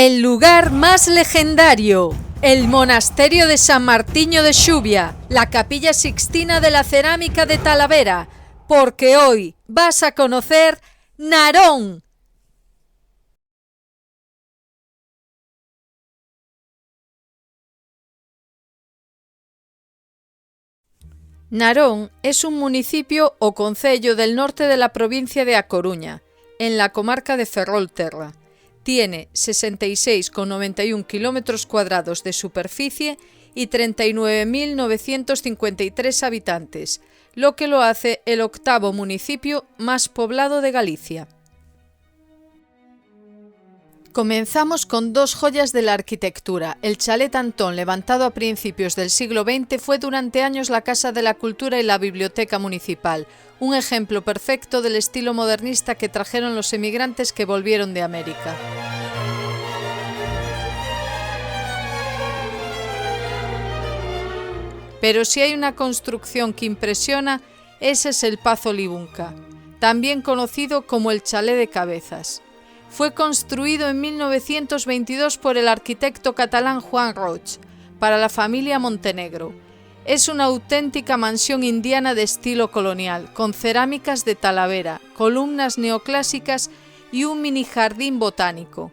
El lugar más legendario, el monasterio de San Martiño de Xuvia, la capilla Sixtina de la cerámica de Talavera, porque hoy vas a conocer Narón. Narón es un municipio o concello del norte de la provincia de A Coruña, en la comarca de Ferrolterra. Tiene 66,91 kilómetros cuadrados de superficie y 39.953 habitantes, lo que lo hace el octavo municipio más poblado de Galicia. Comenzamos con dos joyas de la arquitectura. El Chalet Antón, levantado a principios del siglo XX, fue durante años la Casa de la Cultura y la Biblioteca Municipal, un ejemplo perfecto del estilo modernista que trajeron los emigrantes que volvieron de América. Pero si hay una construcción que impresiona, ese es el Pazo Libunca, también conocido como el Chalet de Cabezas. Fue construido en 1922 por el arquitecto catalán Joan Roig para la familia Montenegro. Es una auténtica mansión indiana de estilo colonial, con cerámicas de Talavera, columnas neoclásicas y un mini jardín botánico.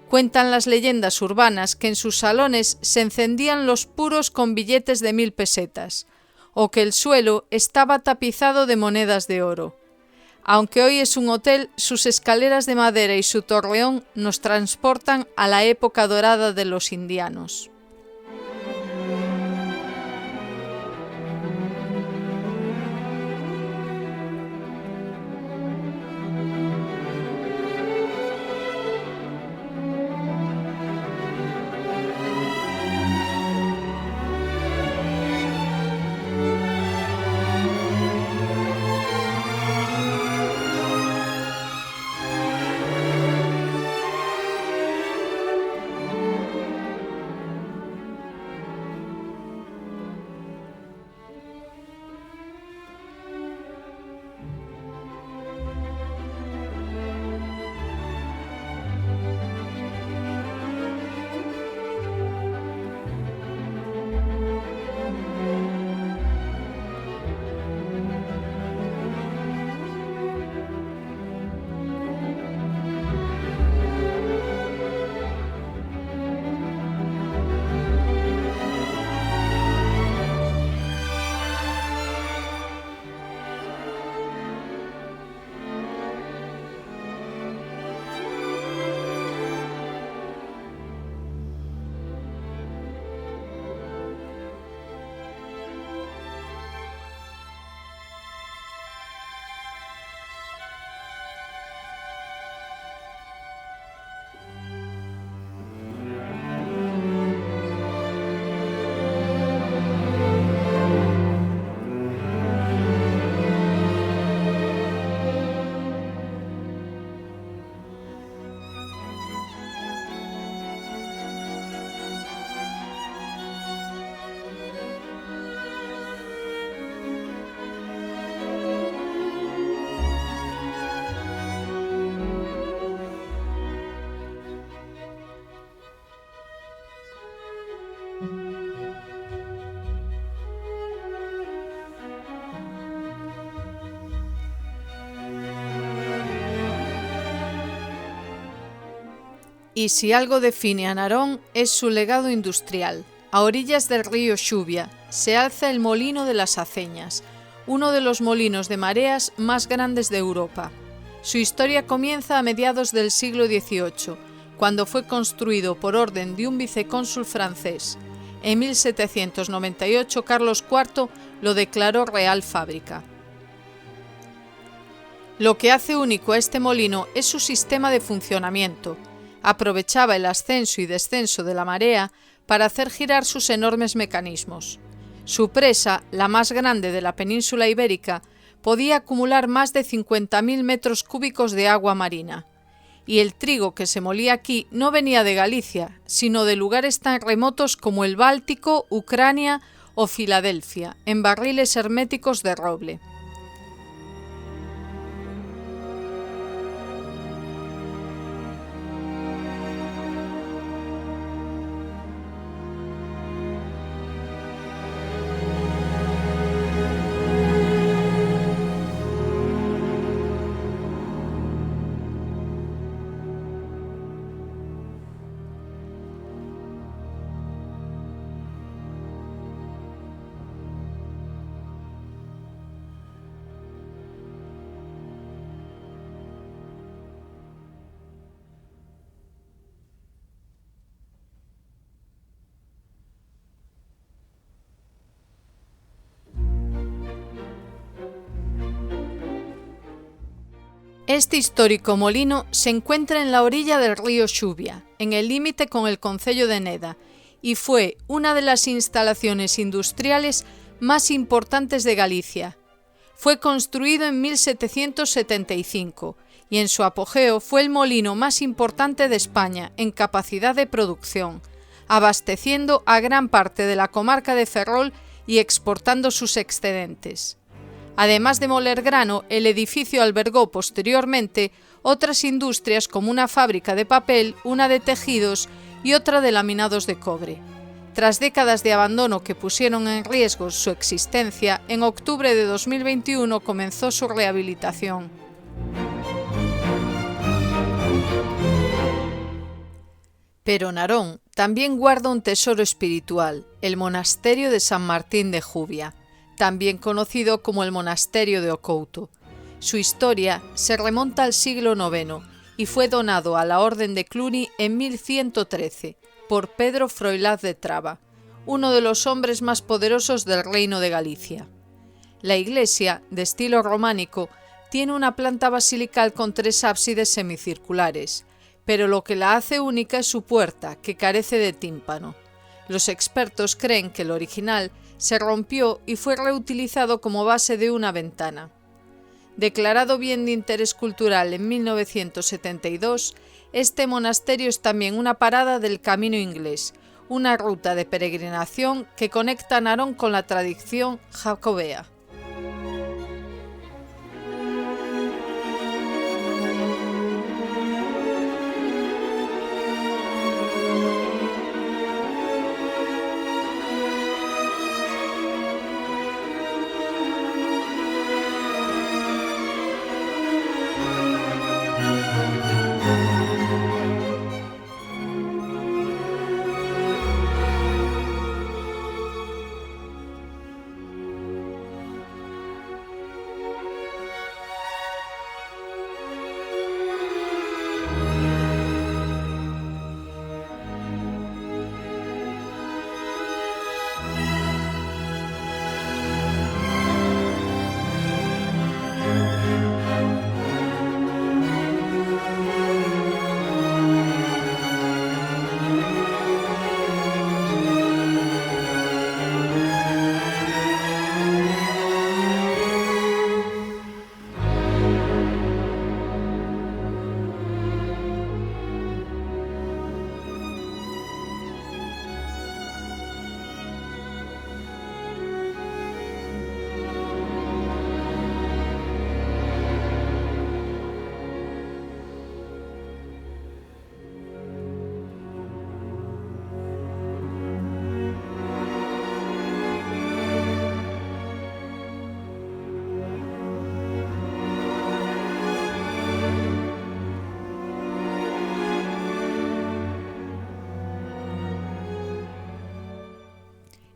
Cuentan las leyendas urbanas que en sus salones se encendían los puros con billetes de 1000 pesetas, o que el suelo estaba tapizado de monedas de oro. Aunque hoy es un hotel, sus escaleras de madera y su torreón nos transportan a la época dorada de los indianos. Y si algo define a Narón es su legado industrial. A orillas del río Xuvia se alza el Molino de las Aceñas, uno de los molinos de mareas más grandes de Europa. Su historia comienza a mediados del siglo XVIII, cuando fue construido por orden de un vicecónsul francés. En 1798 Carlos IV lo declaró Real Fábrica. Lo que hace único a este molino es su sistema de funcionamiento. Aprovechaba el ascenso y descenso de la marea para hacer girar sus enormes mecanismos. Su presa, la más grande de la península ibérica, podía acumular más de 50.000 metros cúbicos de agua marina. Y el trigo que se molía aquí no venía de Galicia, sino de lugares tan remotos como el Báltico, Ucrania o Filadelfia, en barriles herméticos de roble. Este histórico molino se encuentra en la orilla del río Xuvia, en el límite con el concello de Neda, y fue una de las instalaciones industriales más importantes de Galicia. Fue construido en 1775 y en su apogeo fue el molino más importante de España en capacidad de producción, abasteciendo a gran parte de la comarca de Ferrol y exportando sus excedentes. Además de moler grano, el edificio albergó posteriormente otras industrias como una fábrica de papel, una de tejidos y otra de laminados de cobre. Tras décadas de abandono que pusieron en riesgo su existencia, en octubre de 2021 comenzó su rehabilitación. Pero Narón también guarda un tesoro espiritual, el monasterio de San Martín de Jubia, también conocido como el monasterio de Ocouto. Su historia se remonta al siglo IX y fue donado a la Orden de Cluny en 1113 por Pedro Froilaz de Traba, uno de los hombres más poderosos del Reino de Galicia. La iglesia, de estilo románico, tiene una planta basilical con 3 ábsides semicirculares, pero lo que la hace única es su puerta, que carece de tímpano. Los expertos creen que el original se rompió y fue reutilizado como base de una ventana. Declarado bien de interés cultural en 1972, este monasterio es también una parada del Camino Inglés, una ruta de peregrinación que conecta Narón con la tradición jacobea.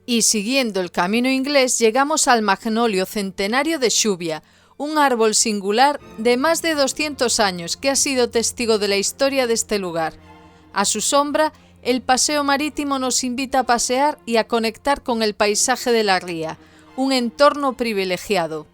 Y siguiendo el camino inglés llegamos al magnolio centenario de Xuvia, un árbol singular de más de 200 años que ha sido testigo de la historia de este lugar. A su sombra, el paseo marítimo nos invita a pasear y a conectar con el paisaje de la ría, un entorno privilegiado.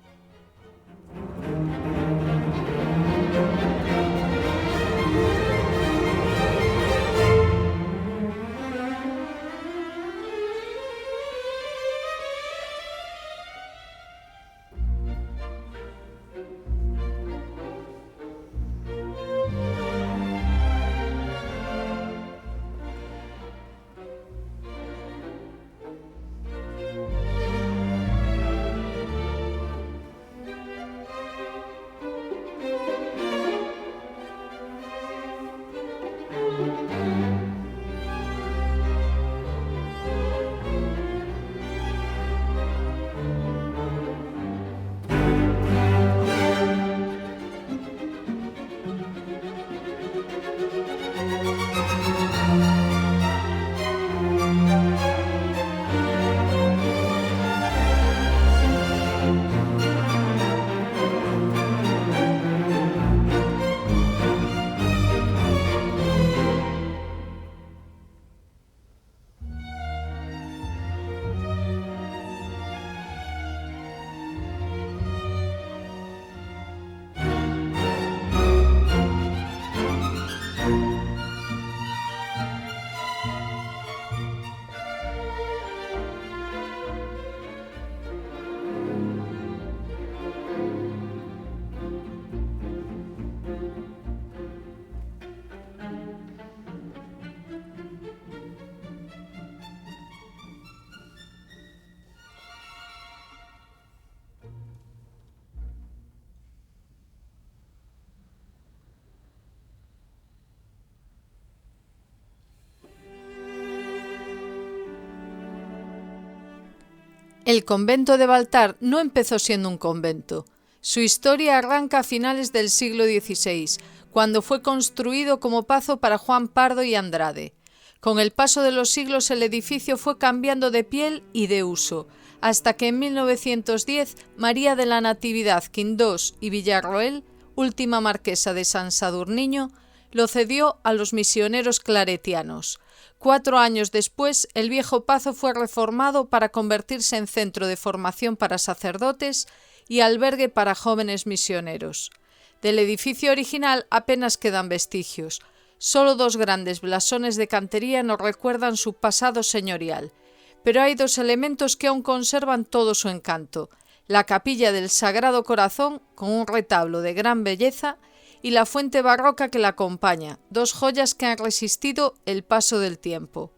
El convento de Baltar no empezó siendo un convento. Su historia arranca a finales del siglo XVI, cuando fue construido como pazo para Juan Pardo y Andrade. Con el paso de los siglos el edificio fue cambiando de piel y de uso, hasta que en 1910 María de la Natividad Quindós y Villarroel, última marquesa de San Sadurniño, lo cedió a los misioneros claretianos. 4 años después, el viejo pazo fue reformado para convertirse en centro de formación para sacerdotes y albergue para jóvenes misioneros. Del edificio original apenas quedan vestigios. Solo 2 grandes blasones de cantería nos recuerdan su pasado señorial. Pero hay 2 elementos que aún conservan todo su encanto: la capilla del Sagrado Corazón, con un retablo de gran belleza, y la fuente barroca que la acompaña, 2 joyas que han resistido el paso del tiempo.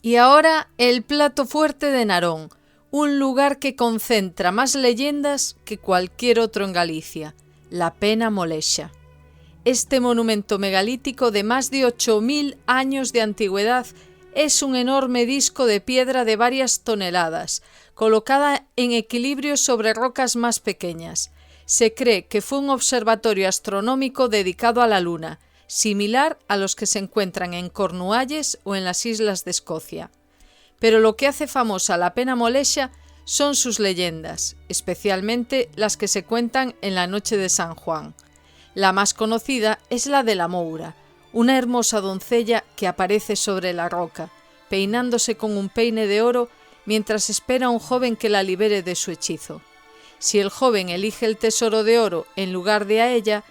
Y ahora el plato fuerte de Narón, un lugar que concentra más leyendas que cualquier otro en Galicia: la Pena Molexa. Este monumento megalítico de más de 8.000 años de antigüedad es un enorme disco de piedra de varias toneladas, colocada en equilibrio sobre rocas más pequeñas. Se cree que fue un observatorio astronómico dedicado a la Luna, similar a los que se encuentran en Cornualles o en las islas de Escocia. Pero lo que hace famosa la Pena Molexa son sus leyendas, especialmente las que se cuentan en la noche de San Juan. La más conocida es la de la Moura, una hermosa doncella que aparece sobre la roca, peinándose con un peine de oro mientras espera a un joven que la libere de su hechizo. Si el joven elige el tesoro de oro en lugar de a ella,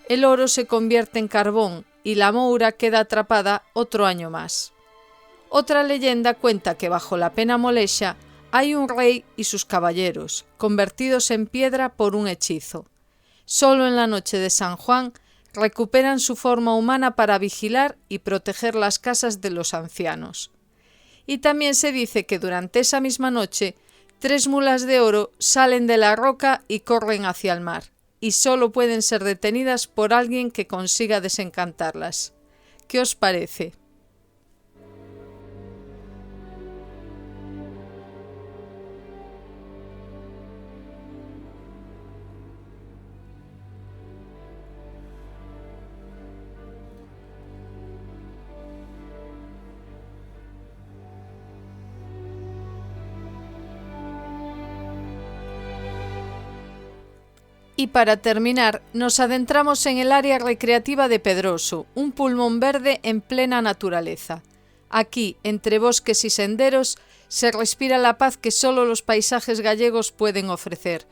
el oro se convierte en carbón y la Moura queda atrapada otro año más. Otra leyenda cuenta que bajo la Pena Molexa hay un rey y sus caballeros, convertidos en piedra por un hechizo. Solo en la noche de San Juan recuperan su forma humana para vigilar y proteger las casas de los ancianos. Y también se dice que durante esa misma noche 3 mulas de oro salen de la roca y corren hacia el mar, y solo pueden ser detenidas por alguien que consiga desencantarlas. ¿Qué os parece? Y para terminar, nos adentramos en el área recreativa de Pedroso, un pulmón verde en plena naturaleza. Aquí, entre bosques y senderos, se respira la paz que solo los paisajes gallegos pueden ofrecer.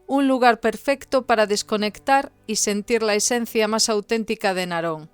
Un lugar perfecto para desconectar y sentir la esencia más auténtica de Narón.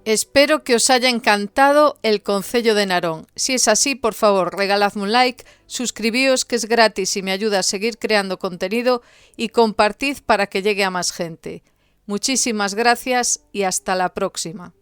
Espero que os haya encantado el Concello de Narón. Si es así, por favor, regaladme un like, suscribíos que es gratis y me ayuda a seguir creando contenido y compartid para que llegue a más gente. Muchísimas gracias y hasta la próxima.